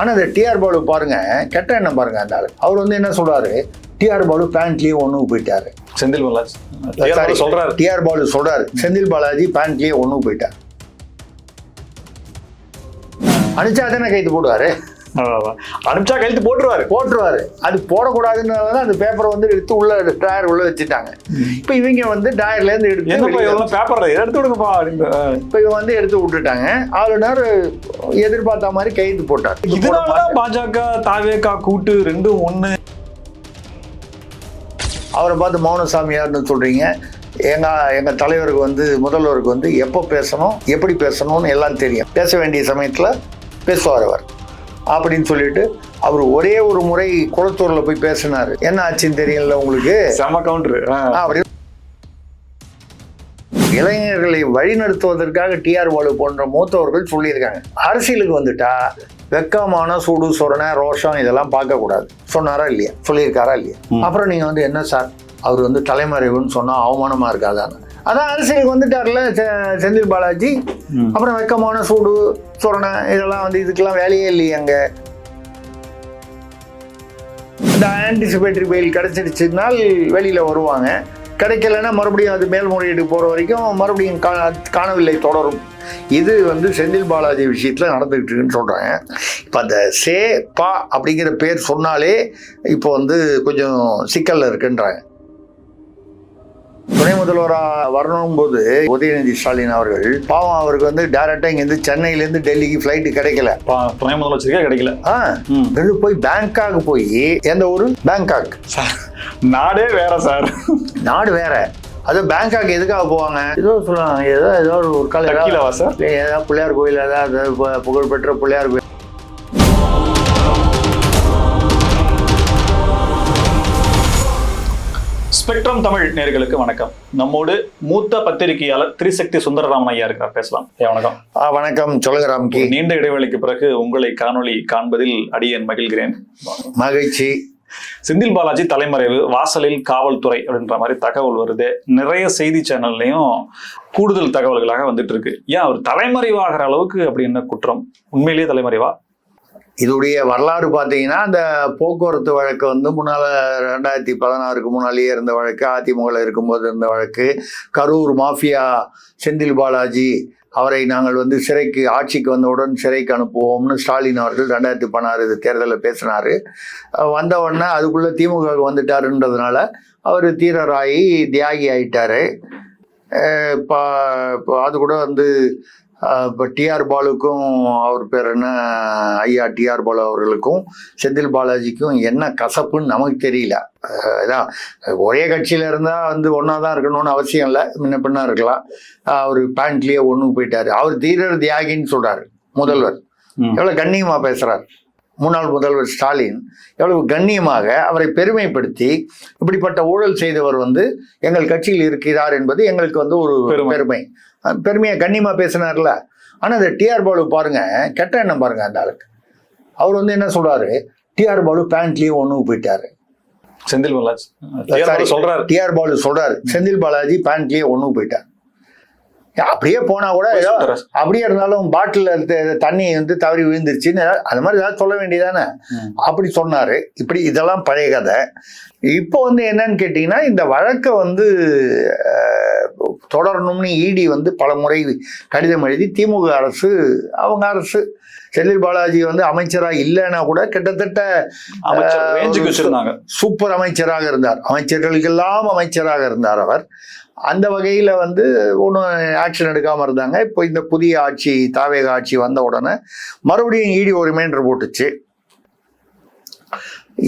ஆனால் இந்த டிஆர் பாலு பாருங்க, கெட்ட எண்ணம் பாருங்க. அந்த ஆளு அவர் வந்து என்ன சொல்றாரு, டிஆர் பாலு பேண்ட்லயே ஒண்ணுக்கு போயிட்டாரு. செந்தில் பாலாஜி சொல்றாரு, டிஆர் பாலு சொல்றாரு செந்தில் பாலாஜி பேண்ட்லயே ஒண்ணுக்கு போயிட்டார். அனுச்சா தானே கைது போடுவாரு, அனுப்பிச்சா கைது போட்டுருவாரு. அது போடக்கூடாதுன்றதான் அந்த பேப்பரை வந்து எடுத்து உள்ள டயர் உள்ள வச்சுட்டாங்க. இப்ப இவங்க வந்து டயர்ல இருந்து எடுத்து பேப்பர் எடுத்து விடுங்கப்பா. இப்ப இவங்க வந்து எடுத்து விட்டுட்டாங்க. ஆளுநர் எதிர்பார்த்த மாதிரி கைது போட்டார். இதனாலதான் பாஜக தாவேகா கூட்டு ரெண்டும் ஒண்ணு. அவரை பார்த்து மௌனசாமியார்னு சொல்றீங்க. எங்க தலைவருக்கு வந்து முதல்வருக்கு வந்து எப்போ பேசணும் எப்படி பேசணும்னு எல்லாம் தெரியும். பேச வேண்டிய சமயத்துல பேசுவார் அவர் அப்படின்னு சொல்லிட்டு அவர் ஒரே ஒரு முறை குளத்தூர்ல போய் பேசினாரு. என்ன ஆச்சுன்னு தெரியல உங்களுக்கு, செம கவுண்டர். அப்படி இளைஞர்களை வழிநடத்துவதற்காக டிஆர் பாலு போன்ற மூத்தவர்கள் சொல்லியிருக்காங்க. அரசியலுக்கு வந்துட்டா வெக்கமான சூடு சொரணை ரோஷம் இதெல்லாம் பார்க்க கூடாது. சொன்னாரா இல்லையா, சொல்லியிருக்காரா இல்லையா? அப்புறம் நீங்க வந்து என்ன சார் அவர் வந்து தலைமறைவுன்னு சொன்னா அவமானமா இருக்காதான்னு. அதான் அரசியலுக்கு வந்துட்டார்ல செந்தில் பாலாஜி. அப்புறம் வெக்கமான சூடு சொரணை இதெல்லாம் வந்து இதுக்கெல்லாம் வேலையே இல்லையே. அங்க இந்த ஆன்டிசிபேட்டரி பெயில் கிடைச்சிருச்சுனால் வெளியில வருவாங்க. கிடைக்கலன்னா மறுபடியும் அது மேல்முறையீடு போற வரைக்கும் மறுபடியும் காணவில்லை தொடரும். இது வந்து செந்தில் பாலாஜி விஷயத்துல நடந்துகிட்டு இருக்குன்னு சொல்றாங்க. இப்ப அந்த சே பா அப்படிங்கிற பேர் சொன்னாலே இப்போ வந்து கொஞ்சம் சிக்கல்ல இருக்குன்றாங்க. துணை முதல்வராக வரணும் போது உதயநிதி ஸ்டாலின் அவர்கள் பாவம் அவருக்கு வந்து டைரக்டா இங்க இருந்து சென்னையில இருந்து டெல்லிக்கு பிளைட் கிடைக்கல. துணை முதலமைச்சருக்கே கிடைக்கல. போய் பேங்காக் போய், எந்த ஊரு பேங்காக், நாடே வேற சார், நாடு வேற. அது பேங்காக் எதுக்காக போவாங்க, ஏதோ சொல்லுவாங்க, ஏதோ ஒரு கால ஏதாவது பிள்ளையார் கோயில், ஏதாவது புகழ்பெற்ற பிள்ளையார் கோயில். ஸ்பெக்ட்ரம் தமிழ் நேயர்களுக்கு வணக்கம். நம்மோடு மூத்த பத்திரிகையாளர் திரிசக்தி சுந்தரராமன் ஐயா இருக்கிறார், பேசலாம். வணக்கம். வணக்கம். சொல்லுங்க ராம்கி. நீண்ட இடைவெளிக்கு பிறகு உங்களை காணொளி காண்பதில் அடியேன் மகிழ்கிறேன். மகிழ்ச்சி. செந்தில் பாலாஜி தலைமறைவு, வாசலில் காவல்துறை அப்படின்ற மாதிரி தகவல் வருது. நிறைய செய்தி சேனல்லையும் கூடுதல் தகவல்களாக வந்துட்டு இருக்கு. ஏன் அவர் தலைமறைவாகிற அளவுக்கு அப்படி என்ன குற்றம்? உண்மையிலேயே தலைமறைவா? இதோடைய வரலாறு பார்த்தீங்கன்னா, அந்த போக்குவரத்து வழக்கு வந்து முன்னால 2016 முன்னாலேயே இருந்த வழக்கு, அதிமுக இருக்கும்போது இருந்த வழக்கு. கரூர் மாஃபியா செந்தில் பாலாஜி அவரை நாங்கள் வந்து சிறைக்கு, ஆட்சிக்கு வந்தவுடன் சிறைக்கு அனுப்புவோம்னு ஸ்டாலின் அவர்கள் 2016 தேர்தலில் பேசினாரு. வந்த உடனே அதுக்குள்ள திமுக வந்துட்டாருன்றதுனால அவர் தீரராகி தியாகி ஆயிட்டாரு. இப்போ அது கூட வந்து இப்போ டிஆர் பாலுக்கும் அவர் பேர் என்ன, ஐயா டிஆர் பாலு அவர்களுக்கும் செந்தில் பாலாஜிக்கும் என்ன கசப்புன்னு நமக்கு தெரியல. அதான் ஒரே கட்சியில இருந்தா வந்து ஒன்னா தான் இருக்கணும்னு அவசியம் இல்லை, முன்ன பின்னா இருக்கலாம். அவர் பேண்ட்லயே ஒண்ணுக்கு போயிட்டாரு. அவர் தீரர் தியாகின்னு சொல்றாரு முதல்வர். எவ்வளவு கண்ணியமா பேசுறாரு முன்னாள் முதல்வர் ஸ்டாலின். எவ்வளவு கண்ணியமாக அவரை பெருமைப்படுத்தி, இப்படிப்பட்ட ஊழல் செய்தவர் வந்து எங்கள் கட்சியில் இருக்கிறார் என்பது எங்களுக்கு வந்து ஒரு பெருமையா கண்ணியமா பேசினார்ல. ஆனா இந்த டிஆர் பாலு பாருங்க, கெட்ட எண்ணம் பாருங்க அந்த ஆளுக்கு. அவர் வந்து என்ன சொல்றாரு, டிஆர் பாலு பேண்ட்லயே ஒண்ணுக்கு போயிட்டாரு. செந்தில் பாலாஜி சொல்றாரு, டிஆர் பாலு சொல்றாரு செந்தில் பாலாஜி பேண்ட்லயே ஒண்ணுக்கு போயிட்டார். அப்படியே போனா கூட ஏதோ அப்படியே இருந்தாலும் பாட்டில் தண்ணி வந்து தவறி விழுந்துருச்சுன்னு அது மாதிரி ஏதாவது சொல்ல வேண்டியதானே. அப்படி சொன்னாரு. இப்படி இதெல்லாம் பழைய கதை. இப்போ வந்து என்னன்னு கேட்டீங்கன்னா, இந்த வழக்கை வந்து தொடரணும்னு இடி வந்து பல முறை கடிதம் எழுதி திமுக அரசு, அவங்க அரசு, செந்தில் பாலாஜி வந்து அமைச்சரா இல்லைன்னா கூட கிட்டத்தட்ட சூப்பர் அமைச்சராக இருந்தார். அமைச்சர்களுக்கெல்லாம் அமைச்சராக இருந்தார் அவர். அந்த வகையில வந்து ஒன்றும் ஆக்ஷன் எடுக்காம இருந்தாங்க. இப்போ இந்த புதிய ஆட்சி, தாவேக ஆட்சி வந்த உடனே மறுபடியும் இடி ஒரு ரிமைண்டர் போட்டுச்சு.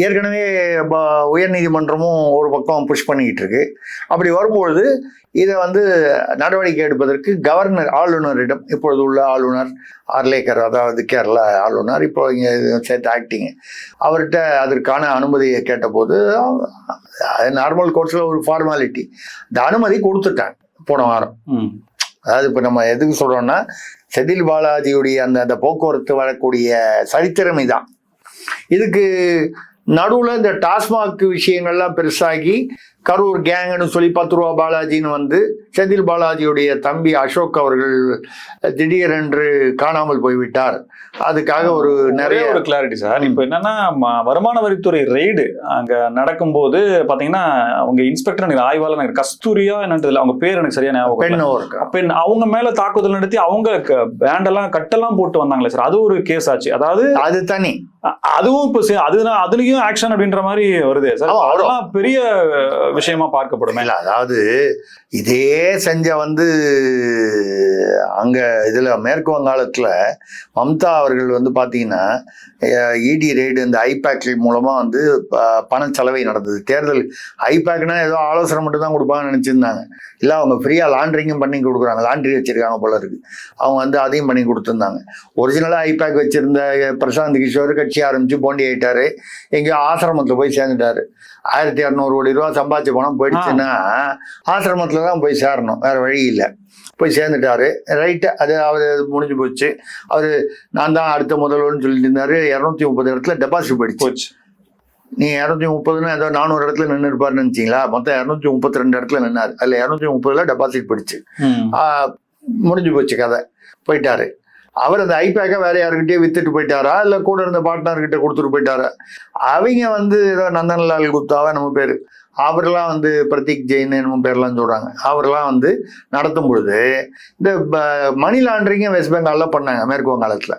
ஏற்கனவே உயர்நீதிமன்றமும் ஒரு பக்கம் புஷ் பண்ணிக்கிட்டு இருக்கு. அப்படி வரும்பொழுது இதை வந்து நடவடிக்கை எடுப்பதற்கு கவர்னர், ஆளுநரிடம், இப்பொழுது உள்ள ஆளுநர் ஆர்லேக்கர், அதாவது கேரளா ஆளுநர், இப்போ இங்கே சேர்த்து ஆக்டிங், அவர்கிட்ட அதற்கான அனுமதியை கேட்டபோது நார்மல் கோர்ட்ஸில் ஒரு ஃபார்மாலிட்டி, இந்த அனுமதி கொடுத்துட்டாங்க போன வாரம். அதாவது இப்போ நம்ம எதுக்கு சொல்றோம்னா, செந்தில் பாலாஜியுடைய அந்த போக்குவரத்து வரக்கூடிய சரித்திரம் இதான். இதுக்கு நடுவில் இந்த டாஸ்மாக் விஷயங்கள்லாம் பெருசாகி கரூர் கேங்குன்னு சொல்லி 10 ரூபா பாலாஜின்னு வந்து செந்தில் பாலாஜியுடைய தம்பி அசோக் அவர்கள் திடீரென்று காணாமல் போய்விட்டார். அதுக்காக ஒரு நிறைய ஒரு கிளாரிட்டி சார். இப்போ என்னன்னா வருமான வரித்துறை ரெய்டு அங்க நடக்கும்போது பாத்தீங்கன்னா அவங்க இன்ஸ்பெக்டர் எனக்கு ஆய்வாளர் எனக்கு கஸ்தூரியா என்னன்றது அவங்க பேர் எனக்கு சரியா ஞாபகம். பெண் அவங்க மேல தாக்குதல் நடத்தி அவங்க பேண்டெல்லாம் கட்டெல்லாம் போட்டு வந்தாங்களே சார், அது ஒரு கேஸ் ஆச்சு. அதாவது அது தனி, அதுவும் இப்போ அதுலயும் ஆக்ஷன் அப்படின்ற மாதிரி வருது சார். அதெல்லாம் பெரிய விஷயமா பார்க்கப்படுமே. இல்ல அதாவது இதே செஞ்ச வந்து அங்க இதுல மேற்கு வங்காளத்துல மம்தா அவர்கள் வந்து பாத்தீங்கன்னா இடி ரெய்டு இந்த ஐபேக் மூலமா வந்து பண செலவை நடந்தது. தேர்தல் ஐபேக்னா ஏதோ ஆலோசனை மட்டும் தான் கொடுப்பாங்கன்னு நினைச்சிருந்தாங்க. இல்ல அவங்க ஃப்ரீயா லாண்ட்ரிங்கும் பண்ணி கொடுக்குறாங்க, லாண்ட்ரி வச்சிருக்காங்க போல இருக்கு. அவங்க வந்து அதையும் பண்ணி கொடுத்துருந்தாங்க. ஒரிஜினலா ஐபேக் வச்சிருந்த பிரசாந்த் கிஷோர் கட்சி ஆரம்பிச்சு போண்டி ஆயிட்டாரு, எங்கேயோ ஆசிரமத்துல போய் சேர்ந்துட்டாரு. 1200 கோடி ரூபா சம்பாதிச்ச பணம் போயிடுச்சுன்னா ஆசிரமத்துல தான் போய் சேரணும், வேற வழி இல்லை. போய் சேர்ந்துட்டாரு, ரைட்டு. அது அவர் முடிஞ்சு போச்சு. அவரு நான் தான் அடுத்த முதல்வர்னு சொல்லிட்டு இருந்தாரு. 230 இடத்துல டெபாசிட் போயிடுச்சு. நீ 230ன்னா ஏதோ 400 இடத்துல நின்று இருப்பாருன்னு நினைச்சீங்களா? மொத்தம் 232 இடத்துல நின்னாரு. அதுல 230ல டெபாசிட் போயிடுச்சு. முடிஞ்சு போச்சு கதை. போயிட்டாரு. அவர் அந்த ஐபேக்கை வேற யாருக்கிட்டே வித்துட்டு போயிட்டாரா, இல்ல கூட இருந்த பார்ட்னர்கிட்ட கொடுத்துட்டு போயிட்டாரா? அவங்க வந்து ஏதோ நந்தன்லால் குப்தாவா நம்ம பேரு, அவரெல்லாம் வந்து பிரதீக் ஜெயின் நம்ம பேர்லாம் சொல்றாங்க. அவரெல்லாம் வந்து நடத்தும் பொழுது இந்த மணி லாண்டரிங்க வெஸ்ட் பெங்கால்ல பண்ணாங்க மேற்கு வங்காளத்துல.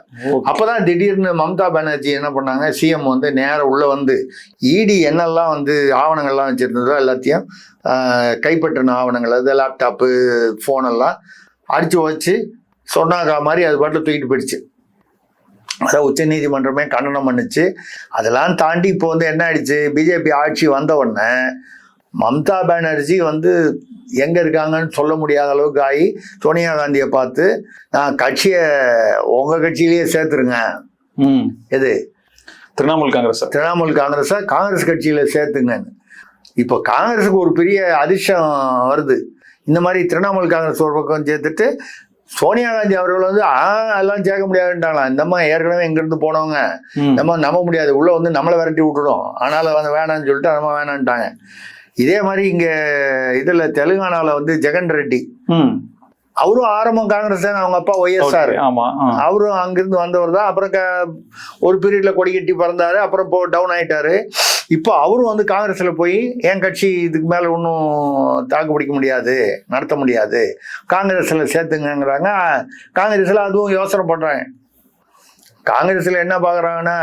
அப்பதான் திடீர்னு மம்தா பானர்ஜி என்ன பண்ணாங்க, சிஎம் வந்து நேரம் உள்ள வந்து இடி என்னெல்லாம் வந்து ஆவணங்கள்லாம் வச்சிருந்ததோ எல்லாத்தையும் கைப்பற்றின ஆவணங்கள், அது லேப்டாப்பு போன் எல்லாம் அடிச்சு வச்சு சொன்னாங்க மாதிரி அது பாட்டில் தூக்கிட்டு போயிடுச்சு. அதான் உச்ச நீதிமன்றமே கண்டனம் பண்ணுச்சு. அதெல்லாம் தாண்டி இப்போ வந்து என்ன ஆயிடுச்சு, பிஜேபி ஆட்சி வந்த உடனே மம்தா பானர்ஜி வந்து எங்க இருக்காங்கன்னு சொல்ல முடியாத அளவுக்கு ஆகி சோனியா காந்தியை பார்த்து நான் கட்சியை உங்க கட்சியிலேயே சேர்த்துருங்க, எது திரிணாமுல் காங்கிரஸா காங்கிரஸ் கட்சியில சேர்த்துங்கன்னு. இப்போ காங்கிரஸுக்கு ஒரு பெரிய அதிர்ஷ்டம் வருது. இந்த மாதிரி திரிணாமுல் காங்கிரஸ் ஒரு பக்கம் சேர்த்துட்டு சோனியா காந்தி அவர்கள் வந்து எல்லாம் சேர்க்க முடியாதுன்ட்டாங்களாம். இந்தம்மா ஏற்கனவே எங்கிருந்து போனவங்க, நம்ம நம்ப முடியாது, உள்ள வந்து நம்மளை விரட்டி விட்டுடும், ஆனாலும் வந்து வேணான்னு சொல்லிட்டு நம்ம வேணான்ட்டாங்க. இதே மாதிரி இங்க இதுல தெலுங்கானால வந்து ஜெகன் ரெட்டி அவரும் ஆரம்பம் காங்கிரஸ் தான், அவங்க அப்பா ஒய்எஸ்ஆர், அவரும் அங்கிருந்து வந்தவர் தான். அப்புறம் ஒரு பீரியட்ல கொடி கட்டி பறந்தாரு, அப்புறம் டவுன் ஆயிட்டாரு. இப்போ அவரும் வந்து காங்கிரஸ்ல போய் என் கட்சி இதுக்கு மேல ஒன்றும் தாக்கு பிடிக்க முடியாது, நடத்த முடியாது, காங்கிரஸ்ல சேர்த்துங்கிறாங்க. காங்கிரஸ்ல அதுவும் யோசனை பண்றாங்க. காங்கிரஸ்ல என்ன பாக்குறாங்கன்னா,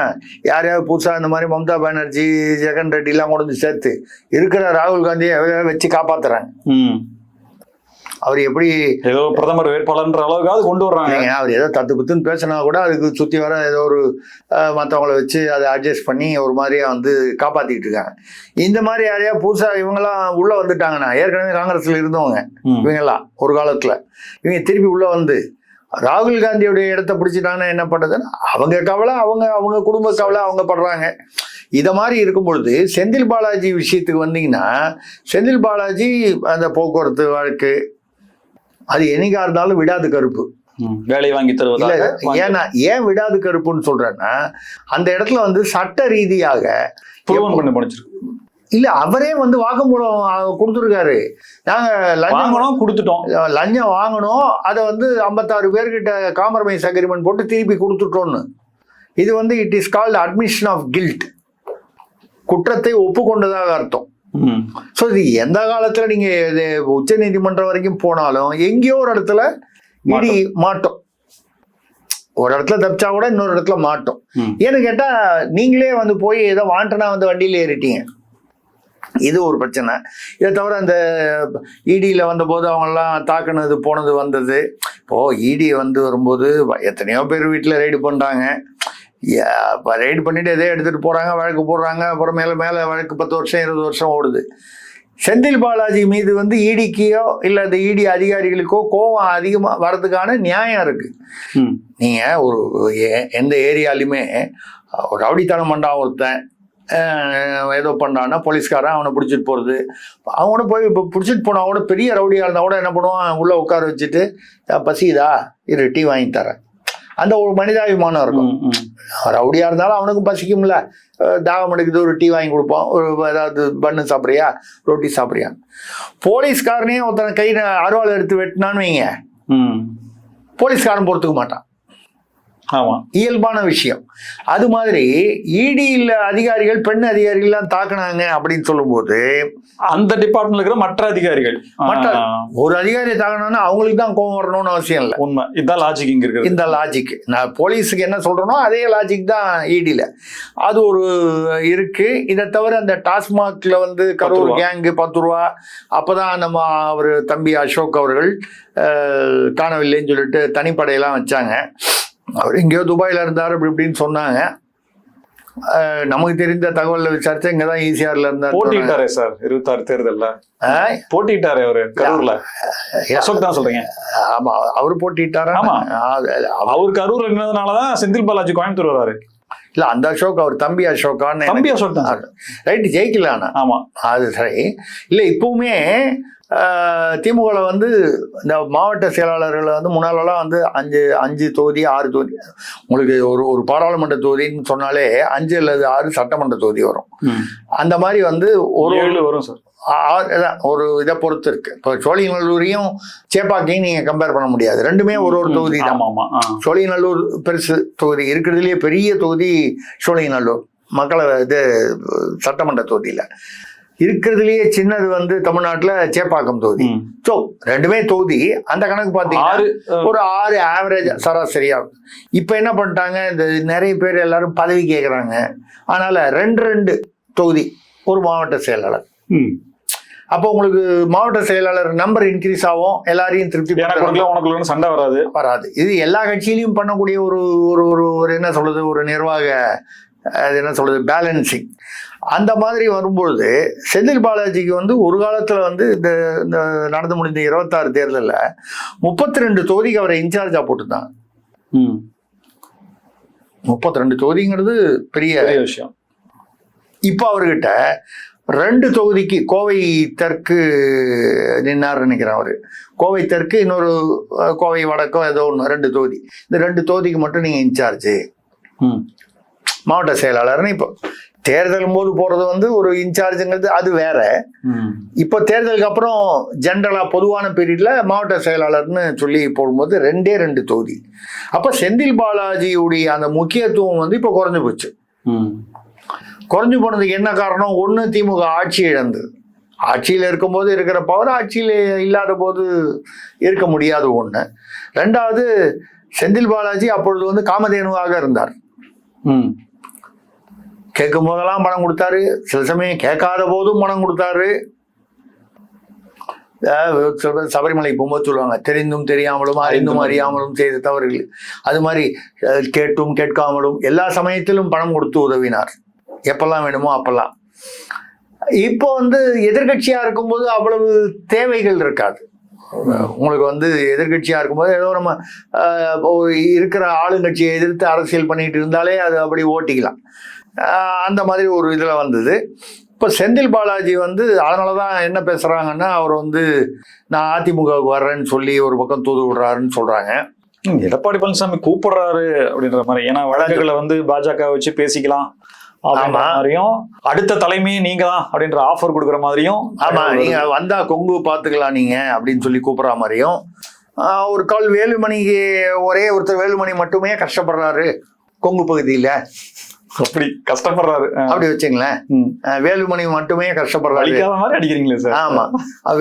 யாரையாவது புதுசா இந்த மாதிரி மம்தா பானர்ஜி ஜெகன் ரெட்டி எல்லாம் கொண்டு வந்து சேர்த்து இருக்கிற ராகுல் காந்தியை வச்சு காப்பாத்துறாங்க. அவர் எப்படி ஏதோ பிரதமர் வேட்பாளர்ன்ற அளவுக்காவது கொண்டு வர்றாங்க. அவர் ஏதோ தத்து புத்துன்னு பேசினா கூட அதுக்கு சுத்தி வர ஏதோ ஒரு மற்றவங்களை வச்சு அதை அட்ஜஸ்ட் பண்ணி ஒரு மாதிரியா வந்து காப்பாத்திட்டு இருக்காங்க. இந்த மாதிரி யாரையா புதுசா இவங்கெல்லாம் உள்ள வந்துட்டாங்கன்னா, ஏற்கனவே காங்கிரஸ்ல இருந்தவங்க இவங்கெல்லாம் ஒரு காலத்துல இவங்க திருப்பி உள்ள வந்து ராகுல் காந்தியோடைய இடத்த பிடிச்சிட்டாங்கன்னா என்ன பண்றதுன்னு அவங்க கவலை, அவங்க குடும்ப கவலை அவங்க படுறாங்க. இதை மாதிரி இருக்கும் பொழுது செந்தில் பாலாஜி விஷயத்துக்கு வந்தீங்கன்னா, செந்தில் பாலாஜி அந்த போக்குவரத்து வழக்கு அது என்னைக்கா இருந்தாலும் விடாது கருப்பு, வேலை வாங்கி தருவது. ஏன்னா ஏன் விடாது கருப்புன்னு சொல்றேன்னா, அந்த இடத்துல வந்து சட்ட ரீதியாக இல்ல அவரே வந்து வாக்குமூலம் கொடுத்துருக்காரு. நாங்க லஞ்சம் கொடுத்துட்டோம், லஞ்சம் வாங்கணும், அதை வந்து 56 பேர்கிட்ட காம்ப்ரமைஸ் அக்ரிமெண்ட் போட்டு திருப்பி கொடுத்துட்டோம்னு. இது வந்து it is called admission of guilt, குற்றத்தை ஒப்புக்கொண்டதாக அர்த்தம். ஸோ இது எந்த காலத்துல நீங்க உச்ச நீதிமன்றம் வரைக்கும் போனாலும் எங்கேயோ ஒரு இடத்துல இடி மாட்டோம். ஒரு இடத்துல தப்பிச்சா கூட இன்னொரு இடத்துல மாட்டோம். ஏன்னு கேட்டா நீங்களே வந்து போய் ஏதோ வாண்டனா வந்து வண்டியில ஏறிட்டீங்க, இது ஒரு பிரச்சனை. இதை தவிர அந்த இடியில் வந்தபோது அவங்கெல்லாம் தாக்குனது போனது வந்தது. இப்போ இடி வந்து வரும்போது எத்தனையோ பேர் வீட்டில் ரைடு பண்ணுறாங்க, ரைடு பண்ணிட்டு எதே எடுத்துகிட்டு போகிறாங்க, வழக்கு போடுறாங்க, அப்புறம் மேலே வழக்கு 10 வருஷம் 20 வருஷம் ஓடுது. செந்தில் பாலாஜி மீது வந்து இடிக்கையோ இல்லை அந்த இடி அதிகாரிகளுக்கோ கோவம் அதிகமாக வர்றதுக்கான நியாயம் இருக்குது. நீங்கள் ஒரு எந்த ஏரியாலையுமே ஒரு ரவுடித்தனம் பண்ணா ஒருத்தன் ஏதோ பண்ணான்னா போலீஸ்காரன் அவனை பிடிச்சிட்டு போகிறது, அவனை போய் இப்போ பிடிச்சிட்டு போனா கூட பெரிய ரவுடியாக இருந்தால் கூட என்ன பண்ணுவான், உள்ளே உட்கார வச்சுட்டு பசிதா இரு டீ வாங்கி தரேன், அந்த ஒரு மனிதாபிமானம் இருக்கும். ரவுடியா இருந்தாலும் அவனுக்கும் பசிக்கும்ல, தாகம் எடுக்குது, ஒரு டீ வாங்கி கொடுப்போம், ஒரு ஏதாவது பண்ணு சாப்பிட்றியா, ரொட்டி சாப்பிட்றியா. போலீஸ்காரனே ஒருத்தனை கை அருவாள் எடுத்து வெட்டினான்னு வைங்க, போலீஸ்காரன் பொறுத்துக்க மாட்டான். ஆமா, இயல்பான விஷயம். அது மாதிரி இடியில் அதிகாரிகள் பெண் அதிகாரிகள்லாம் தாக்குனாங்க அப்படின்னு சொல்லும்போது அந்த டிபார்ட்மெண்ட்ல இருக்கிற மற்ற அதிகாரிகள், ஒரு அதிகாரியை தாக்கணும்னா அவங்களுக்கு தான் கோவம் வரணும்னு அவசியம் இல்லை. உண்மை, இதான் லாஜிக் இங்க இருக்கு. இந்த லாஜிக் நான் போலீஸுக்கு என்ன சொல்றேனோ அதே லாஜிக் தான் இடியில் அது ஒரு இருக்கு. இதை தவிர அந்த டாஸ்மாக்ல வந்து கரூர் கேங்கு 10 ரூபா, அப்பதான் நம்ம அவர் தம்பி அசோக் அவர்கள் காணவில்லைன்னு சொல்லிட்டு தனிப்படையெல்லாம் வச்சாங்க. அவர் எங்கேயோ துபாயில இருந்தார் அப்படி இப்படின்னு சொன்னாங்க. நமக்கு தெரிந்த தகவல் விசாரிச்சா இங்கதான் ஈசிஆர்ல இருந்தார். போட்டிட்டாரே சார் 26 தேர்தல்ல போட்டிட்டாரே அவரு கரூர்ல. அசோக் தான் சொல்றீங்க? ஆமா, அவரு போட்டிட்டாரா? ஆமா, அவரு கரூர் இருந்ததுனாலதான் செந்தில் பாலாஜி கோயம்புத்தூர் வராரு. இல்ல, அந்த அசோக் அவர் தம்பி அசோக்கான்னு. தம்பி அசோக் தான் ரைட்டு, ஜெயிக்கலான. ஆமா, அது சரி. இல்ல, இப்பவுமே திமுக வந்து இந்த மாவட்ட செயலாளர்களை வந்து முன்னாலெல்லாம் வந்து 5 தொகுதி 6 தொகுதி, உங்களுக்கு ஒரு பாராளுமன்ற தொகுதின்னு சொன்னாலே 5 அல்லது 6 சட்டமன்ற தொகுதி வரும். அந்த மாதிரி வந்து ஒரு 7 வரும் சார். ஒரு இதை பொறுத்து இருக்கு. இப்போ சோழிங்கநல்லூரையும் சேப்பாக்கையும் நீங்க கம்பேர் பண்ண முடியாது, ரெண்டுமே ஒரு தொகுதி தான். சோழிங்கநல்லூர் பெருசு தொகுதி, இருக்கிறதுலயே பெரிய தொகுதி சோழிங்கநல்லூர் மக்களவை சட்டமன்ற தொகுதியில. இருக்கிறதுலயே சின்னது வந்து தமிழ்நாட்டுல சேப்பாக்கம் தொகுதி. ஸோ ரெண்டுமே தொகுதி. அந்த கணக்கு பார்த்தீங்கன்னா ஒரு 6 ஆவரேஜ் சராசரியா. இப்ப என்ன பண்ணிட்டாங்க, இந்த நிறைய பேர் எல்லாரும் பதவி கேட்கறாங்க, அதனால 2 தொகுதி ஒரு மாவட்ட செயலாளர். அப்போ உங்களுக்கு மாவட்ட செயலாளர் நம்பர் இன்க்ரீஸ் ஆகும், எல்லாரையும் திருப்தி சண்டை வராது. இது எல்லா கட்சியிலையும் பண்ணக்கூடிய ஒரு என்ன சொல்றது, ஒரு நிர்வாக அது என்ன சொல்றது, பேலன்சிங். அந்த மாதிரி வரும்பொழுது செந்தில் பாலாஜிக்கு வந்து ஒரு காலத்துல வந்து இந்த நடந்து முடிந்த 26 தேர்தலில் 32 தொகுதிக்கு அவரை இன்சார்ஜா போட்டுதான். 32 தொகுதிங்கிறது பெரிய விஷயம். இப்ப அவர்கிட்ட 2 தொகுதிக்கு கோவை தெற்கு நின்னார் நினைக்கிறேன் அவரு. கோவை தெற்கு, இன்னொரு கோவை வடக்கோ ஏதோ ஒன்று, 2 தொகுதி. இந்த 2 தொகுதிக்கு மட்டும் நீங்க இன்சார்ஜ் மாவட்ட செயலாளர்னு. இப்போ தேர்தலும் போது போறது வந்து ஒரு இன்சார்ஜுங்கிறது அது வேற. இப்போ தேர்தலுக்கு அப்புறம் ஜென்ரலா பொதுவான பீரியட்ல மாவட்ட செயலாளர்னு சொல்லி போடும்போது 2 தொகுதி. அப்ப செந்தில் பாலாஜியுடைய அந்த முக்கியத்துவம் வந்து இப்போ குறைஞ்சு போச்சு. குறைஞ்சு போனதுக்கு என்ன காரணம்? ஒண்ணு, திமுக ஆட்சி இழந்தது. ஆட்சியில் இருக்கும்போது இருக்கிற பவர் ஆட்சியில் இல்லாத போது இருக்க முடியாது ஒண்ணு. 2வது, செந்தில் பாலாஜி அப்பொழுது வந்து காமதேனுவாக இருந்தார். கேட்கும் போதெல்லாம் பணம் கொடுத்தாரு, சில சமயம் கேட்காத போதும் பணம் கொடுத்தாரு. சபரிமலை போகும்போது சொல்லுவாங்க, தெரிந்தும் தெரியாமலும் அறிந்தும் அறியாமலும் செய்த தவறுகள். அது மாதிரி கேட்டும் கேட்காமலும் எல்லா சமயத்திலும் பணம் கொடுத்து உதவினார், எப்பெல்லாம் வேணுமோ அப்பெல்லாம். இப்போ வந்து எதிர்கட்சியா இருக்கும்போது அவ்வளவு தேவைகள் இருக்காது. உங்களுக்கு வந்து எதிர்கட்சியா இருக்கும்போது ஏதோ நம்ம இருக்கிற ஆளுங்கட்சியை எதிர்த்து அரசியல் பண்ணிட்டு இருந்தாலே அது அப்படி ஓட்டிக்கலாம். அந்த மாதிரி ஒரு இதுல வந்தது. இப்போ செந்தில் பாலாஜி வந்து அதனாலதான் என்ன பேசுறாங்கன்னா, அவர் வந்து நான் அதிமுகவுக்கு வர்றேன்னு சொல்லி ஒரு பக்கம் தூது விடுறாருன்னு சொல்றாங்க. எடப்பாடி பழனிசாமி கூப்பிடுறாரு அப்படின்ற மாதிரி. ஏன்னா வழக்குகளை வந்து பாஜக வச்சு பேசிக்கலாம் மாதிரியும், அடுத்த தலைமையே நீங்க தான் அப்படின்ற ஆஃபர் கொடுக்குற மாதிரியும், ஆமா நீங்க வந்தா கொங்கு பாத்துக்கலாம் நீங்க அப்படின்னு சொல்லி கூப்பிடுற மாதிரியும். ஒரு கால் வேலுமணிக்கு ஒரே ஒருத்தர் வேலுமணி மட்டுமே கஷ்டப்படுறாரு கொங்கு பகுதியில, அப்படி கஷ்டப்படுறாரு அப்படி வச்சுங்களேன். வேலுமணி மட்டுமே கஷ்டப்படுறாரு மாதிரி அடிக்கிறீங்களே சார். ஆமா,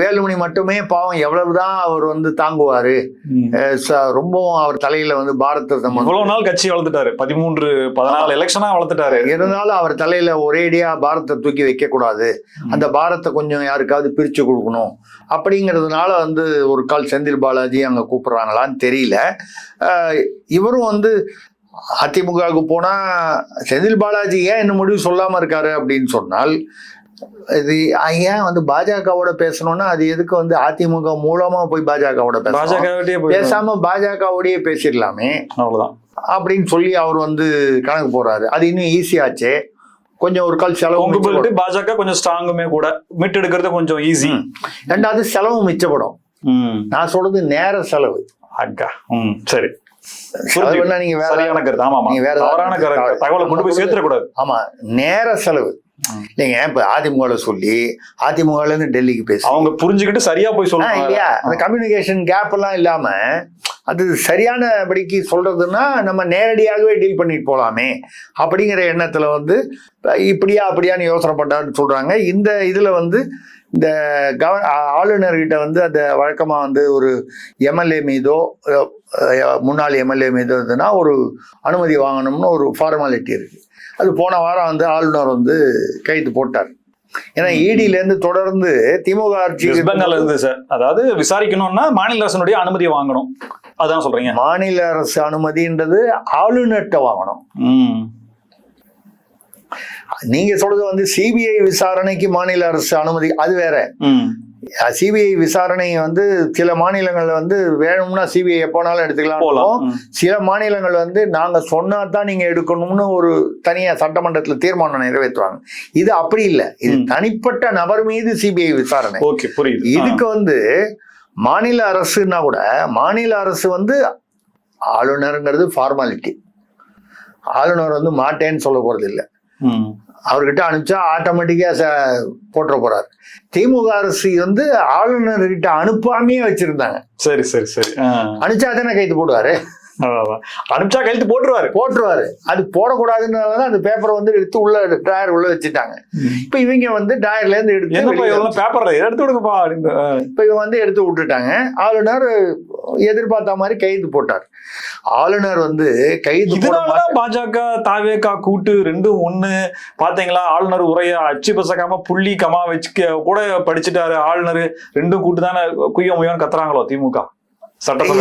வேலுமணி மட்டுமே பாவம் எவ்வளவுதான் அவர் வந்து தாங்குவாரு. ரொம்பவும் அவர் தலையில வந்து பாரத இவ்வளவு நாள் கட்சி வளர்த்துட்டாரு, 13-14 எலெக்ஷனா வளர்த்துட்டாரு. இருந்தாலும் அவர் தலையில ஒரேடியா பாரத்தை தூக்கி வைக்க கூடாது, அந்த பாரத்தை கொஞ்சம் யாருக்காவது பிரிச்சு கொடுக்கணும் அப்படிங்கிறதுனால வந்து ஒரு கால் செந்தில் பாலாஜி அங்க கூப்பிடுறாங்களான்னு தெரியல. இவரும் வந்து அதிமுகவுக்கு போனா செந்தில் பாலாஜி ஏன் இன்னும் முடிவு சொல்லாம இருக்காரு அப்படின்னு சொன்னால், இது ஏன் வந்து பாஜகவோட பேசணும்னா அது எதுக்கு வந்து அதிமுக மூலமா போய் பாஜகவோட பேசாம பாஜகவோடய பேசிடலாமே அவ்வளவுதான் அப்படின்னு சொல்லி அவர் வந்து கணக்கு போறாரு. அது இன்னும் ஈஸியாச்சே, கொஞ்சம் ஒரு கால் செலவு, பாஜக கொஞ்சம் ஸ்ட்ராங்குமே கூட, மீட்டு எடுக்கிறது கொஞ்சம் ஈஸி. 2வது செலவும் மிச்சப்படும். நான் சொல்றது நேர செலவு. அக்கா சரி, நீங்க வேற சரியான கருத்து. ஆமா, நீங்க வேற தவறான தகவலை கொண்டு போய் சேர்த்துடக்கூடாது. ஆமா, நேர செலவு இல்லைங்க. இப்ப அதிமுக சொல்லி அதிமுகல இருந்து டெல்லிக்கு பேசி அவங்க புரிஞ்சுக்கிட்டு சரியா போய் சொல்றாங்க இல்லையா, அந்த கம்யூனிகேஷன் கேப் எல்லாம் இல்லாம அது சரியானபடிக்கு சொல்றதுன்னா நம்ம நேரடியாகவே டீல் பண்ணிட்டு போலாமே அப்படிங்கிற எண்ணத்துல வந்து இப்படியா அப்படியான்னு யோசனை பண்றாருன்னு சொல்றாங்க. இந்த இதுல வந்து இந்த ஆளுநர்கிட்ட வந்து அந்த வழக்கமா வந்து ஒரு எம்எல்ஏ மீதோ முன்னாள் எம்எல்ஏ மீதோ இருந்ததுன்னா ஒரு அனுமதி வாங்கணும்னு ஒரு ஃபார்மாலிட்டி இருக்கு. அது போன வாரம் வந்து ஆளுநர் வந்து கைது போட்டார். ஏன்னா இடில இருந்து தொடர்ந்து திமுக ஆட்சி பெங்கால் இருந்து சார், அதாவது விசாரிக்கணும்னா மாநில அரசனுடைய அனுமதி வாங்கணும், அதான் சொல்றீங்க. மாநில அரசு அனுமதின்றது ஆளுநர்கிட்ட வாங்கணும். நீங்க சொல்றது வந்து சிபிஐ விசாரணைக்கு மாநில அரசு அனுமதி, அது வேற. சிபிஐ விசாரணை வந்து சில மாநிலங்கள்ல வந்து வேணும்னா சிபிஐ எப்போனாலும் எடுத்துக்கலாம். சில மாநிலங்கள் வந்து நாங்க சொன்னா தான் நீங்க எடுக்கணும்னு ஒரு தனியா சட்டமன்றத்துல தீர்மானம் நிறைவேற்றுவாங்க. இது அப்படி இல்லை, இது தனிப்பட்ட நபர் மீது சிபிஐ விசாரணை. இதுக்கு வந்து மாநில அரசுன்னா கூட மாநில அரசு வந்து ஆளுநருங்கிறது ஃபார்மாலிட்டி. ஆளுநர் வந்து மாட்டேன்னு சொல்ல போறது இல்லை, அவர்கிட்ட அனுப்பிச்சா ஆட்டோமேட்டிக்கா போட்டுற போறாரு. திமுக அரசு வந்து ஆளுநர்கிட்ட அனுப்பாமையே வச்சிருந்தாங்க. சரி சரி சரி, அனுப்பிச்சா தானே கைது போடுவாரு, அனுப்பிச்சா கைது போட்டுருவாரு. அது போடக்கூடாதுனாலதான் அந்த பேப்பரை வந்து எடுத்து உள்ள டிராயர் உள்ள வச்சுட்டாங்க. இப்ப இவங்க வந்து டிராயர்ல இருந்து எடுத்து விடுங்கப்பா அப்படின்னு இப்ப இவங்க வந்து எடுத்து விட்டுட்டாங்க. ஆளுநர் எதிர்பார்த்த மாதிரி கைது போட்டார். ஆளுநர் வந்து கைது பாஜக தாவேகா கூட்டு ரெண்டும் ஒண்ணு பாத்தீங்களா? ஆளுநர் உரைய அச்சு பசக்காம புள்ளி கமா வச்சு கூட படிச்சுட்டாரு. ஆளுநர் ரெண்டும் கூட்டு தானே குய்ய முயன்னு கத்துறாங்களோ திமுக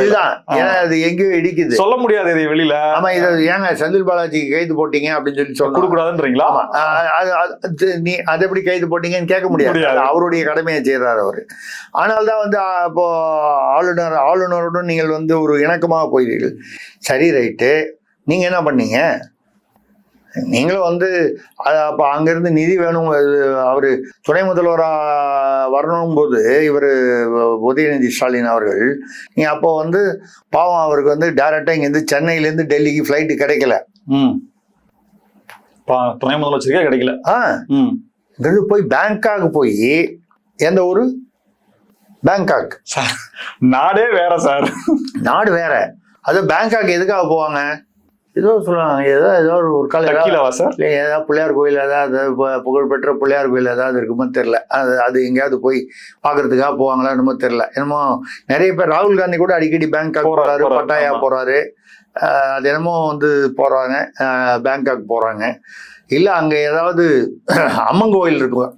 இதுதான். ஏன்னா அது எங்கேயோ இடிக்குது, சொல்ல முடியாது இது வெளியில. ஆமா, இதை ஏங்க செந்தில் பாலாஜிக்கு கைது போட்டீங்க அப்படின்னு சொல்லி சொல்ல கொடுக்கூடாதுன்றீங்களா? நீ அதை எப்படி கைது போட்டீங்கன்னு கேட்க முடியாது, அவருடைய கடமையை செய்யறாரு அவரு. ஆனால் தான் வந்து இப்போ ஆளுநருடன் நீங்கள் வந்து ஒரு இணக்கமாக போயிருக்கீர்கள். சரி, ரைட்டு, நீங்க என்ன பண்ணீங்க? நீங்களும் வந்து அப்போ அங்கிருந்து நிதி வேணும், அவரு துணை முதல்வரா வரணும் போது இவர் உதயநிதி ஸ்டாலின் அவர்கள், நீங்க அப்போ வந்து பாவம் அவருக்கு வந்து டைரக்டா இங்கேருந்து சென்னையிலேருந்து டெல்லிக்கு ஃப்ளைட்டு கிடைக்கல, துணை முதலமைச்சருக்கே கிடைக்கல. இங்கிருந்து போய் பேங்காக் போய், எந்த ஊரு? பேங்காக். நாடே வேற சார், நாடு வேற. அது பேங்காக் எதுக்காக போவாங்க? ஏதோ சொல்லுவாங்க, ஏதோ ஒரு காலம் இல்லை, ஏதாவது பிள்ளையார் கோயில், ஏதாவது புகழ்பெற்ற பிள்ளையார் கோயில் ஏதாவது இருக்குமோ தெரியல. அது எங்கேயாவது போய் பார்க்கறதுக்காக போவாங்களா என்னமோ தெரியல. என்னமோ நிறைய பேர், ராகுல் காந்தி கூட அடிக்கடி பேங்காக் போறாரு, பட்டாயா போறாரு, அது என்னமோ வந்து போறாங்க, பேங்காக் போறாங்க. இல்லை அங்கே ஏதாவது அம்மன் கோயில் இருக்கும்,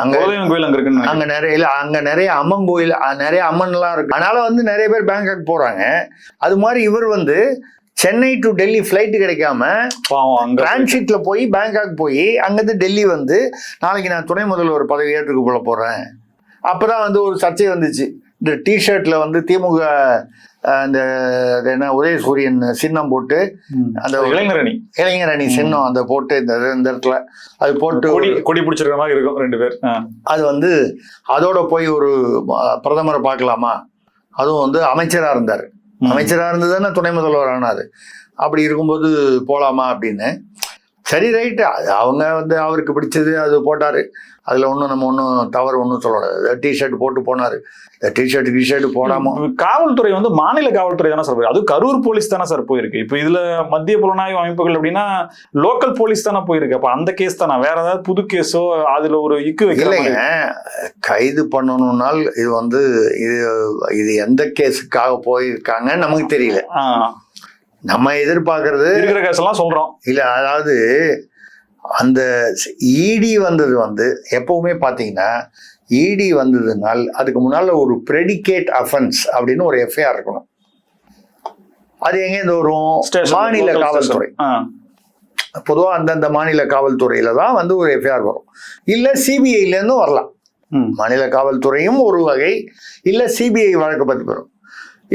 அங்க நிறைய இல்ல, அங்க நிறைய அம்மன் கோயில், நிறைய அம்மன் எல்லாம் இருக்கு. அதனால வந்து நிறைய பேர் பேங்காக் போறாங்க. அது மாதிரி இவர் வந்து சென்னை டு டெல்லி ஃபிளைட் கிடைக்காம டிரான்சிட்ல போய் பேங்காக் போய் அங்கிருந்து டெல்லி வந்து நாளைக்கு நான் துணை முதல்வர் பதவி ஏற்றுக்கு போல போறேன். அப்பதான் வந்து ஒரு சர்ச்சை வந்துச்சு. இந்த டிஷர்ட்ல வந்து திமுக அந்த என்ன உதயசூரியன் சின்னம் போட்டு, அந்த இளைஞரணி சின்னம் அந்த போட்டு இந்த இடத்துல அது போட்டு கொடி பிடிச்சிருக்க மாதிரி இருக்கும் ரெண்டு பேர். அது வந்து அதோட போய் ஒரு பிரதமரை பார்க்கலாமா, அதுவும் வந்து அமைச்சரா இருந்தாரு, அமைச்சராக இருந்ததுன்னா துணை முதல்வர் ஆனாரு. அப்படி இருக்கும்போது போலாமா அப்படின்னு. சரி, ரைட்டு, அவங்க வந்து அவருக்கு பிடிச்சது அது போட்டாரு, அதுல ஒன்றும் நம்ம ஒன்றும் தவறு ஒன்றும் சொல்லக்கூடாது. டிஷர்ட் போட்டு போனாரு, டிஷர்ட் போடாம. காவல்துறை வந்து மாநில காவல்துறை தானே சார், அது கரூர் போலீஸ் தானே சார் போயிருக்கு. இப்போ இதுல மத்திய புலனாய்வு அமைப்புகள் அப்படின்னா லோக்கல் போலீஸ் தானே போயிருக்கு. அப்ப அந்த கேஸ் தானே, வேற ஏதாவது புது கேஸோ அதுல ஒரு இக்கு இல்லைங்க. கைது பண்ணணும்னால் இது வந்து இது எந்த கேஸுக்காக போயிருக்காங்கன்னு நமக்கு தெரியல. நம்ம எதிர்பார்க்கறது இருக்கிற கேஸ் எல்லாம் சொல்றோம் இல்ல. அதாவது அந்த இடி வந்தது வந்து எப்பவுமே பாத்தீங்கன்னா, இடி வந்ததுனால் அதுக்கு முன்னால ஒரு பிரெடிகேட் அஃபென்ஸ் அப்படின்னு ஒரு எஃப்ஐஆர் இருக்கணும். அது எங்கேருந்து வரும்? மாநில காவல்துறை. பொதுவா அந்தந்த மாநில காவல்துறையில தான் வந்து ஒரு எஃப்ஐஆர் வரும். இல்ல சிபிஐல இருந்தும் வரலாம். மாநில காவல்துறையும் ஒரு வகை, இல்ல சிபிஐ வழக்கு பதிவு வரும்.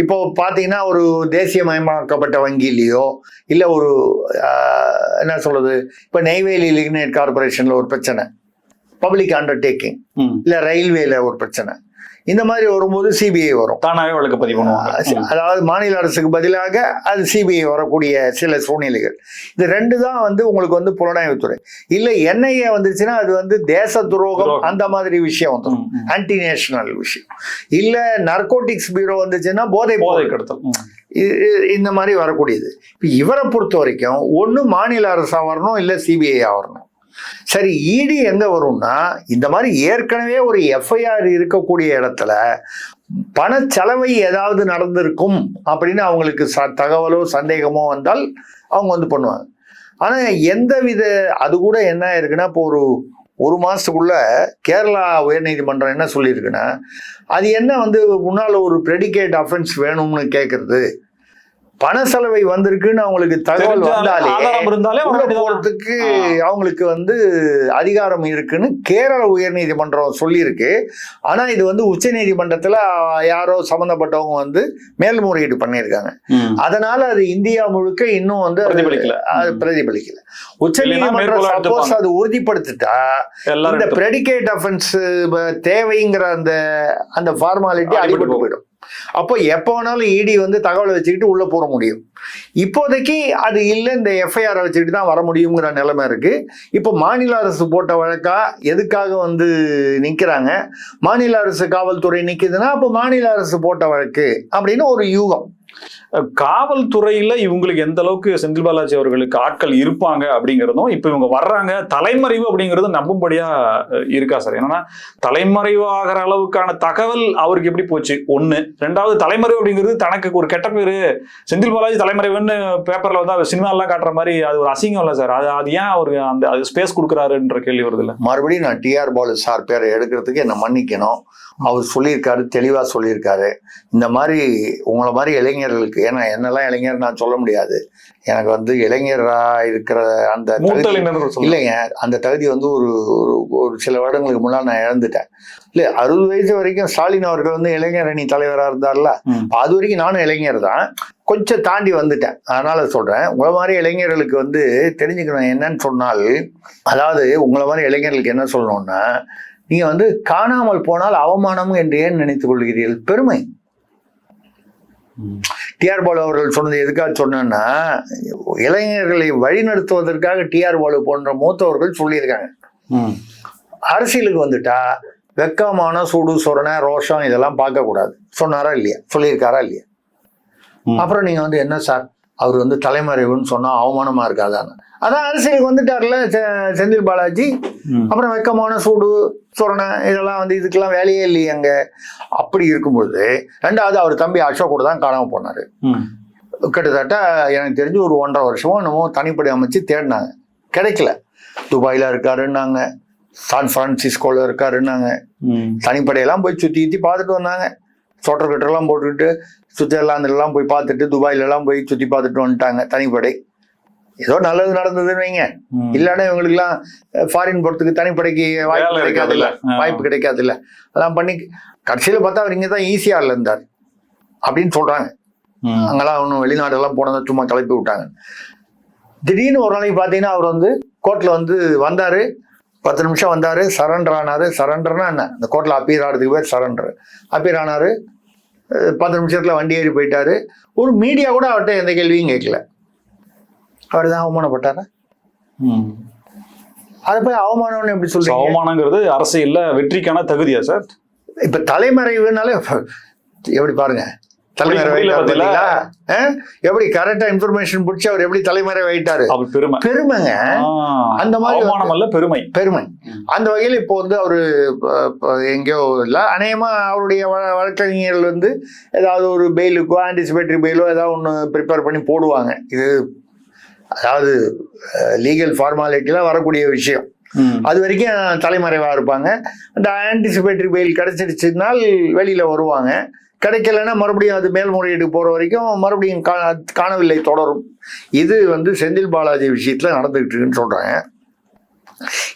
இப்போ பாத்தீங்கன்னா ஒரு தேசியமயமாக்கப்பட்ட வங்கியிலையோ இல்ல ஒரு என்ன சொல்றது, இப்ப நெய்வேலி லிக்னைட் கார்பரேஷன்ல ஒரு பிரச்சனை, பப்ளிக் அண்டர்டேக்கிங், இல்ல ரயில்வேல ஒரு பிரச்சனை, இந்த மாதிரி வரும்போது சிபிஐ வரும், தானாவே வழக்கு பதிவு பண்ணுவாங்க. அதாவது மாநில அரசுக்கு பதிலாக அது சிபிஐ வரக்கூடிய சில சூழ்நிலைகள். இது ரெண்டு தான் வந்து உங்களுக்கு வந்து புலனாய்வுத்துறை. இல்ல என்ஐஏ வந்துச்சுன்னா அது வந்து தேச துரோகம் அந்த மாதிரி விஷயம் வந்துடும், ஆன்டி நேஷனல் விஷயம். இல்ல நர்கோட்டிக்ஸ் பியூரோ வந்துச்சுன்னா போதை கடத்தல், இந்த மாதிரி வரக்கூடியது. இவரை பொறுத்த வரைக்கும் ஒண்ணு மாநில அரசா வரணும், இல்ல சிபிஐ வரணும். சரி, இடி எங்க வரும்னா இந்த மாதிரி ஏற்கனவே ஒரு எஃப்ஐஆர் இருக்கக்கூடிய இடத்துல பணச்செலவை ஏதாவது நடந்திருக்கும் அப்படின்னு அவங்களுக்கு தகவலோ சந்தேகமோ வந்தால் அவங்க வந்து பண்ணுவாங்க. ஆனா எந்த வித அது கூட என்ன இருக்குன்னா, இப்போ ஒரு மாசத்துக்குள்ள கேரளா உயர்நீதிமன்றம் என்ன சொல்லியிருக்குன்னா, அது என்ன வந்து முன்னால ஒரு ப்ரெடிகேட் அஃபென்ஸ் வேணும்னு கேட்கறது, பண செலவை வந்திருக்குன்னு அவங்களுக்கு தகவல் வந்தாலே போறதுக்கு அவங்களுக்கு வந்து அதிகாரம் இருக்குன்னு கேரள உயர்நீதிமன்றம் சொல்லியிருக்கு. ஆனா இது வந்து உச்ச நீதிமன்றத்துல யாரோ சம்பந்தப்பட்டவங்க வந்து மேல்முறையீடு பண்ணியிருக்காங்க. அதனால அது இந்தியா முழுக்க இன்னும் வந்து பிரதிபலிக்கல. உச்ச நீதிமன்றம் சப்போஸ் அது உறுதிப்படுத்திட்டா இந்த பிரெடிகேட் அஃபென்ஸ் தேவைங்கிற அந்த ஃபார்மாலிட்டி அடிபட்டு போயிடும். அப்போ எப்போ வேணாலும் இடி வந்து தகவலை வச்சுக்கிட்டு உள்ள போற முடியும். இப்போதைக்கு அது இல்லை, இந்த எஃப்ஐஆர் வச்சுக்கிட்டு தான் வர முடியுங்கிற நிலைமை இருக்கு. இப்போ மாநில அரசு போட்ட வழக்கா எதுக்காக வந்து நிக்கிறாங்க, மாநில அரசு காவல்துறை நிக்குதுன்னா அப்போ மாநில அரசு போட்ட வழக்கு அப்படின்னு ஒரு யூகம். காவல்துறையில இவங்களுக்கு எந்த அளவுக்கு செந்தில் பாலாஜி அவர்களுக்கு ஆட்கள் இருப்பாங்க அப்படிங்கிறதும், இப்ப இவங்க வர்றாங்க தலைமறைவு அப்படிங்கிறது நம்பும்படியா இருக்கா சார்? என்னன்னா தலைமறைவாகிற அளவுக்கான தகவல் அவருக்கு எப்படி போச்சு ஒண்ணு, ரெண்டாவது தலைமறைவு அப்படிங்கிறது தனக்கு ஒரு கெட்ட பேரு, செந்தில் பாலாஜி தலைமறைவுன்னு பேப்பர்ல வந்து சினிமா எல்லாம் காட்டுற மாதிரி அது ஒரு அசிங்கம் இல்ல சார்? அது ஏன் அவருக்கு அது ஸ்பேஸ் கொடுக்குறாருன்ற கேள்வி வருது இல்ல? மறுபடியும் நான் டிஆர் பாலு சார் பேரை எடுக்கிறதுக்கு என்ன மன்னிக்கணும். அவர் சொல்லியிருக்காரு, தெளிவா சொல்லியிருக்காரு. இந்த மாதிரி உங்களை மாதிரி இளைஞர்களுக்கு, ஏன்னா என்னெல்லாம் இளைஞர் நான் சொல்ல முடியாது, எனக்கு வந்து இளைஞரா இருக்கிற அந்த இல்லைங்க, அந்த தகுதி வந்து ஒரு சில வருடங்களுக்கு முன்னால் நான் இழந்துட்டேன். இல்ல 60 வயசு வரைக்கும் ஸ்டாலின் அவர்கள் வந்து இளைஞர் அணி தலைவராக இருந்தார்ல, அது வரைக்கும் நானும் இளைஞர் தான், கொஞ்சம் தாண்டி வந்துட்டேன். அதனால சொல்றேன், உங்களை மாதிரி இளைஞர்களுக்கு வந்து தெரிஞ்சுக்கணும் என்னன்னு சொன்னால், அதாவது உங்களை மாதிரி இளைஞர்களுக்கு என்ன சொல்லணும்னா, நீங்க வந்து காணாமல் போனால் அவமானம் என்று ஏன் நினைத்துக் கொள்கிறீர்கள்? பெருமை. டிஆர் பாலு அவர்கள் சொன்னது எதுக்காக சொன்னா, இளைஞர்களை வழிநடத்துவதற்காக டிஆர் பாலு போன்ற மூத்தவர்கள் சொல்லியிருக்காங்க. அரசியலுக்கு வந்துட்டா வெக்கமான சூடு சொரணை ரோஷம் இதெல்லாம் பார்க்க கூடாது. சொன்னாரா இல்லையா? சொல்லியிருக்காரா இல்லையா? அப்புறம் நீங்க வந்து என்ன சார் அவர் வந்து தலைமறைவுன்னு சொன்னா அவமானமா இருக்காதான்னு, அதான் அரசியலுக்கு வந்துட்டார்ல செந்தில் பாலாஜி. அப்புறம் வெக்கமான சூடு சொரணை இதெல்லாம் வந்து இதுக்கெல்லாம் வேலையே இல்லையே அங்க. அப்படி இருக்கும்பொழுது ரெண்டாவது அவர் தம்பி அசோக் கூட தான் காணாம போனாரு. கிட்டத்தட்ட எனக்கு தெரிஞ்சு ஒரு 1.5 வருஷமோ என்னமோ தனிப்படை அமைச்சு தேடினாங்க, கிடைக்கல. துபாயில இருக்காருன்னாங்க, சான் பிரான்சிஸ்கோல இருக்காருன்னாங்க. தனிப்படையெல்லாம் போய் சுத்தி பார்த்துட்டு வந்தாங்க, சொட்டர் கிட்டெல்லாம் போட்டுக்கிட்டு சுவிட்சர்லாந்துலாம் போய் பார்த்துட்டு துபாயில எல்லாம் போய் சுத்தி பார்த்துட்டு வந்துட்டாங்க தனிப்படை. ஏதோ நல்லது நடந்ததுன்னு வைங்க, இல்லைன்னா இவங்களுக்குலாம் ஃபாரின் போறதுக்கு தனிப்படைக்கு வாய்ப்பு கிடைக்காது இல்ல. அதெல்லாம் பண்ணி கடைசியில பார்த்தா அவர் இங்கதான் ஈஸியா இருந்தார் அப்படின்னு சொல்றாங்க. அங்கெல்லாம் ஒன்றும் வெளிநாடெல்லாம் போனதை சும்மா கிளப்பி விட்டாங்க. திடீர்னு ஒரு நாளைக்கு பார்த்தீங்கன்னா அவர் வந்து கோர்ட்ல வந்து வந்தாரு, 10 நிமிஷம் வந்தாரு, சரண்டர் ஆனாரு. சரண்டர்னா என்ன, இந்த கோர்ட்ல அப்பீர் ஆடுறதுக்கு பேர் சரண்டர். அப்பீர் ஆனாரு, 10 நிமிஷத்துல வண்டி ஏறி போயிட்டாரு. ஒரு மீடியா கூட அவர்கிட்ட எந்த கேள்வியும் கேட்கல. அவர் தான் அவமானப்பட்டாரா? அதை போய் அவமானம்னு எப்படி சொல்றீங்க? அவமானங்கிறது அரசியல்ல வெற்றிக்கான தகுதியா சார்? இப்ப தலைமறைவுனாலே எப்படி பாருங்க, எப்படி கரெக்டா இன்ஃபர்மேஷன் பிடிச்சி அவர் எப்படி தலைமறை வைட்டாரு, பெருமைங்க. அந்த மாதிரி பெருமை. அந்த வகையில் இப்போ வந்து அவரு எங்கேயோ இல்ல, அநேகமா அவருடைய வழக்கறிஞர்கள் வந்து ஏதாவது ஒரு பெயிலுக்கோ ஆன்டிசிபேட்டரி பெயிலோ ஏதாவது ஒன்று ப்ரிப்பேர் பண்ணி போடுவாங்க. இது அதாவது லீகல் ஃபார்மாலிட்டியில வரக்கூடிய விஷயம். அது வரைக்கும் தலைமறைவா இருப்பாங்க. அந்த ஆன்டிசிபேட்டரி பெயில் கிடைச்சிடுச்சுனால் வெளியில வருவாங்க. கிடைக்கலன்னா மறுபடியும் அது மேல்முறையீடு போற வரைக்கும் மறுபடியும் காணவில்லை தொடரும். இது வந்து செந்தில் பாலாஜி விஷயத்துல நடந்துகிட்டு இருக்குன்னு சொல்றாங்க.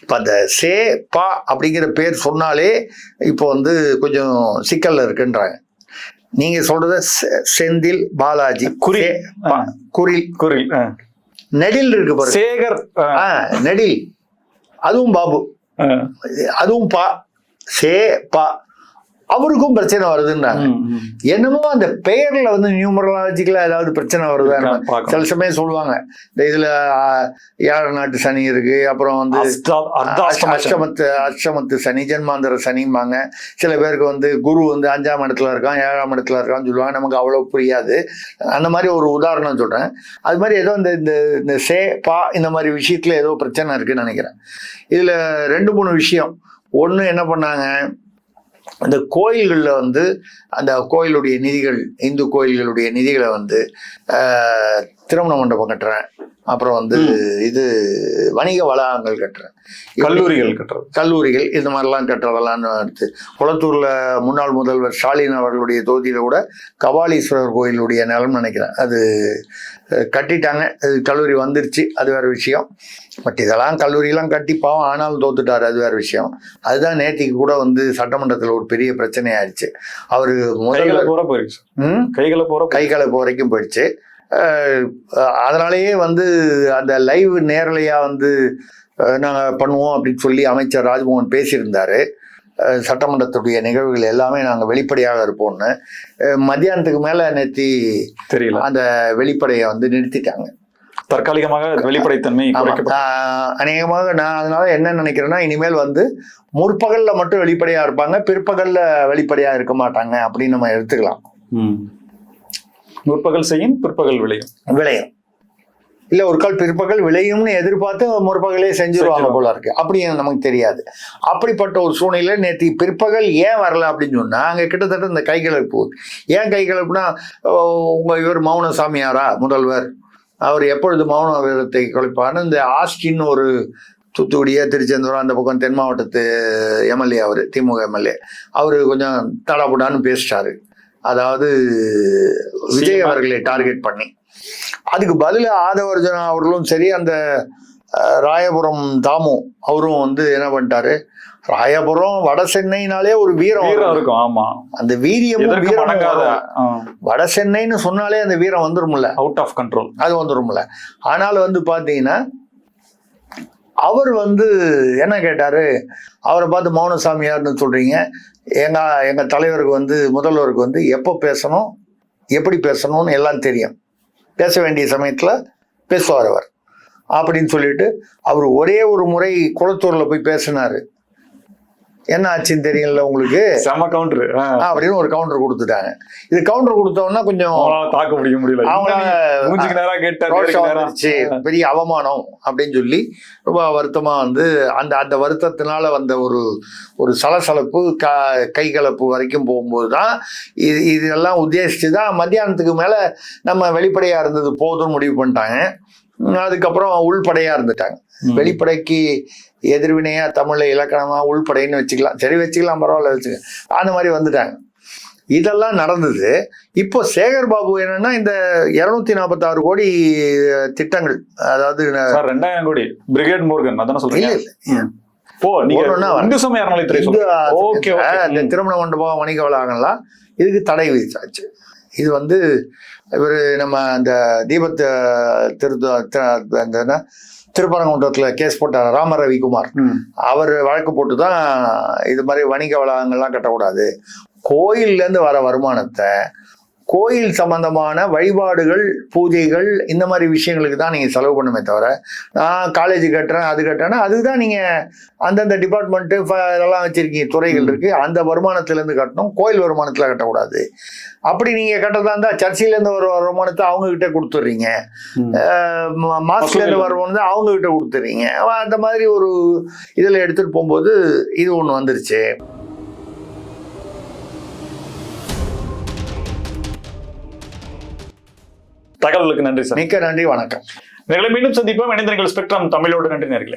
இப்ப அந்த சே பா அப்படிங்கிற பேர் சொன்னாலே இப்போ வந்து கொஞ்சம் சிக்கல்ல இருக்குன்றாங்க. நீங்க சொல்றது செந்தில் பாலாஜி குறில் நெடில் இருக்கு பாரு, சேகர் நெடில், அதுவும் பாபு, அதுவும் பா, சே பா. அவருக்கும் பிரச்சனை வருதுன்னாங்க. என்னமோ அந்த பெயர்ல வந்து நியூமராலஜிக்கலா ஏதாவது பிரச்சனை வருதா சில சமயம் சொல்லுவாங்க. இந்த இதுல 7 நாட்டு சனி இருக்கு, அப்புறம் வந்து அஷ்டமத்து சனி, ஜென்மாந்தர சனிம்பாங்க. சில பேருக்கு வந்து குரு வந்து 5ஆம் இடத்துல இருக்கான், 7ஆம் இடத்துல இருக்கான்னு சொல்லுவாங்க. நமக்கு அவ்வளவு புரியாது. அந்த மாதிரி ஒரு உதாரணம் சொல்றேன். அது மாதிரி ஏதோ இந்த சே பா இந்த மாதிரி விஷயத்துல ஏதோ பிரச்சனை இருக்குன்னு நினைக்கிறேன். இதுல 2-3 விஷயம். ஒண்ணு என்ன பண்ணாங்க, அந்த கோயில்களில் வந்து அந்த கோயிலுடைய நிதிகள், இந்து கோயில்களுடைய நிதிகளை வந்து திருமண மண்டபம் கட்டுறேன், அப்புறம் வந்து இது வணிக வளாகங்கள் கட்டுறேன், கல்லூரிகள் இந்த மாதிரிலாம் கட்டுறதெல்லாம் எடுத்து குளத்தூர்ல முன்னாள் முதல்வர் ஸ்டாலின் அவர்களுடைய தொகுதியில கூட கபாலீஸ்வரர் கோயிலுடைய நிலம் நினைக்கிறேன் அது கட்டிட்டாங்க. அது கல்லூரி வந்துருச்சு, அது வேற விஷயம். பட் இதெல்லாம் கல்லூரியெல்லாம் கட்டி பாவம் ஆனாலும் தோத்துட்டாரு, அது வேற விஷயம். அதுதான் நேத்திக்கு கூட வந்து சட்டமன்றத்தில் ஒரு பெரிய பிரச்சனை ஆயிடுச்சு. அவரு கைகளை போற வரைக்கும் போயிடுச்சு. அதனாலேயே வந்து அந்த லைவ் நேரலையா வந்து நாங்கள் பண்ணுவோம் அப்படின்னு சொல்லி அமைச்சர் ராஜ்மோகன் பேசியிருந்தாரு. சட்டமன்றத்துடைய நிகழ்வுகள் எல்லாமே நாங்கள் வெளிப்படையாக இருப்போம்னு. மத்தியானத்துக்கு மேல நேத்தி தெரியல, அந்த வெளிப்படையை வந்து நிறுத்திட்டாங்க. தற்காலிகமாக வெளிப்படைத்தன்மை அநேகமாக. நான் அதனால என்ன நினைக்கிறேன்னா, இனிமேல் வந்து முற்பகல்ல மட்டும் வெளிப்படையா இருப்பாங்க, பிற்பகல்ல வெளிப்படையா இருக்க மாட்டாங்க அப்படின்னு நம்ம எடுத்துக்கலாம். முற்பகல் செய்யும், பிற்பகல் விளையும். இல்ல ஒரு கால் பிற்பகல் விளையும்னு எதிர்பார்த்து முற்பகலே செஞ்சிருவாங்க போல இருக்கு. அப்படி நமக்கு தெரியாது. அப்படிப்பட்ட ஒரு சூழ்நிலை நேற்று பிற்பகல் ஏன் வரல அப்படின்னு சொன்னா, அங்க கிட்டத்தட்ட இந்த கைகலப்பு போகுது. ஏன் கைகலப்புனா, இவர் மௌன சாமியாரா முதல்வர், அவர் எப்பொழுது மௌன விரதத்தை கழிப்பார்னு இந்த ஆஸ்டின் ஒரு தூத்துக்குடியா திருச்செந்தூரம் அந்த பக்கம் தென் மாவட்டத்து எம்எல்ஏ, அவர் திமுக எம்எல்ஏ, அவரு கொஞ்சம் தடாபுடான்னு பேசிட்டாரு. அதாவது விஜய் அவர்களை டார்கெட் பண்ணி. அதுக்கு பதில ஆதவர்ஜனா அவர்களும் சரி, அந்த ராயபுரம் தாமு அவரும் வந்து என்ன பண்ணிட்டாரு, ராயபுரம் வட சென்னைனாலே ஒரு வீரம் இருக்கும். ஆமா, அந்த வீரம் வட சென்னைன்னு சொன்னாலே அந்த வீரம் வந்துரும்ல, அவுட் ஆஃப் கண்ட்ரோல் அது வந்துரும்ல. ஆனால் வந்து பாத்தீங்கன்னா அவர் வந்து என்ன கேட்டாரு, அவரை பார்த்து மௌனசாமியார்னு சொல்றீங்க, எங்க தலைவருக்கு வந்து முதல்வருக்கு வந்து எப்போ பேசணும் எப்படி பேசணும்னு எல்லாம் தெரியும், பேச வேண்டிய சமயத்துல பேசுவார் அவர் அப்படின்னு சொல்லிட்டு அவர் ஒரே ஒரு முறை குளத்தூர்ல போய் பேசினாரு. என்ன ஆச்சுன்னு தெரியல உங்களுக்கு, செம கவுண்டர் அப்படின்னு ஒரு கவுண்டர் கொடுத்துட்டாங்க. இது கவுண்டர் கொடுத்தோம்னா கொஞ்சம் தாக்க முடியல, பெரிய அவமானம் அப்படின்னு சொல்லி ரொம்ப வருத்தமா வந்து அந்த வருத்தத்தினால வந்த ஒரு சலசலப்பு கைகலப்பு வரைக்கும் போகும்போது தான் இதெல்லாம் உத்தேசிச்சுதான் மத்தியானத்துக்கு மேல நம்ம வெளிப்படையா இருந்தது போதும்னு முடிவு பண்ணிட்டாங்க. அதுக்கப்புறம் உள்படையா இருந்துட்டாங்க. வெளிப்படைக்கு எதிர்வினையா தமிழ்ல இலக்கணமா உள்படைன்னு வச்சுக்கலாம், சரி வச்சுக்கலாம், பரவாயில்ல வச்சுக்க, அந்த மாதிரி வந்துட்டாங்க. இதெல்லாம் நடந்தது. இப்போ சேகர் பாபு என்னன்னா, இந்த 246 கோடி திட்டங்கள், அதாவது 2000 கோடி பிரிகேட் மோர்கன் அதான சொல்றீங்க. இந்த திருமண மண்டபம் வணிக வளாகங்கள்லாம் இதுக்கு தடை விதிச்சாச்சு. இது வந்து இவர் நம்ம அந்த தீபத்தை திருப்பரங்குன்றத்துல கேஸ் போட்டார் ராம ரவிக்குமார், அவர் வழக்கு போட்டுதான் இது மாதிரி வணிக வளாகங்கள்லாம் கட்டக்கூடாது, கோயில்ல இருந்து வர வருமானத்தை கோயில் சம்பந்தமான வழிபாடுகள் பூஜைகள் இந்த மாதிரி விஷயங்களுக்கு தான் நீங்க செலவு பண்ணுமே தவிர, நான் காலேஜ் கட்டுறேன் அது கட்டுறேன்னா அதுதான் நீங்க அந்தந்த டிபார்ட்மெண்ட்டு இதெல்லாம் வச்சிருக்கீங்க, துறைகள் இருக்கு, அந்த வருமானத்துல இருந்து கட்டணும், கோயில் வருமானத்துல கட்டக்கூடாது. அப்படி நீங்க கட்டதா இருந்தா சர்ச்சில இருந்து ஒரு வருமானத்தை அவங்க கிட்ட கொடுத்துட்றீங்க, மாஸ்க்ல இருந்து வருமானத்தை அவங்க கிட்ட கொடுத்துறீங்க. அந்த மாதிரி ஒரு இதுல எடுத்துட்டு போகும்போது இது ஒண்ணு வந்துருச்சு. தகவலுக்கு நன்றி சார். மிக்க நன்றி, வணக்கம். மீண்டும் சந்திப்போம். இணைந்திருங்கள் ஸ்பெக்ட்ரம் தமிழோடு. நன்றி நேயர்களே.